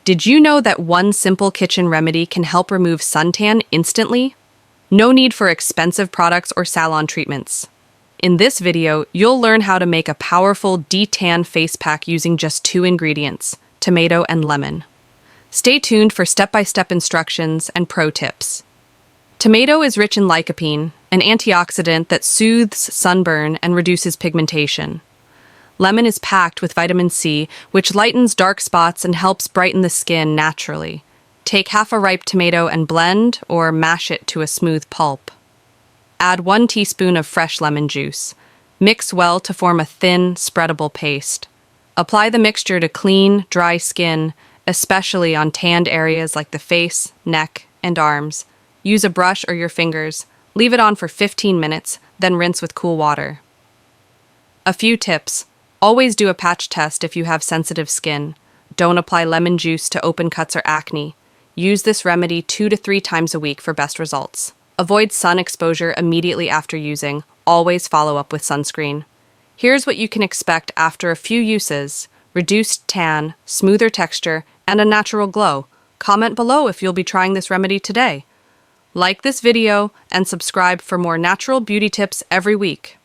Did you know that one simple kitchen remedy can help remove suntan instantly? No need for expensive products or salon treatments. In this video, you'll learn how to make a powerful detan face pack using just 2 ingredients, tomato and lemon. Stay tuned for step-by-step instructions and pro tips. Tomato is rich in lycopene, an antioxidant that soothes sunburn and reduces pigmentation. Lemon is packed with vitamin C, which lightens dark spots and helps brighten the skin naturally. Take half a ripe tomato and blend or mash it to a smooth pulp. Add 1 teaspoon of fresh lemon juice. Mix well to form a thin, spreadable paste. Apply the mixture to clean, dry skin, especially on tanned areas like the face, neck, and arms. Use a brush or your fingers. Leave it on for 15 minutes, then rinse with cool water. A few tips. Always do a patch test if you have sensitive skin. Don't apply lemon juice to open cuts or acne. Use this remedy 2 to 3 times a week for best results. Avoid sun exposure immediately after using. Always follow up with sunscreen. Here's what you can expect after a few uses: reduced tan, smoother texture, and a natural glow. Comment below if you'll be trying this remedy today. Like this video and subscribe for more natural beauty tips every week.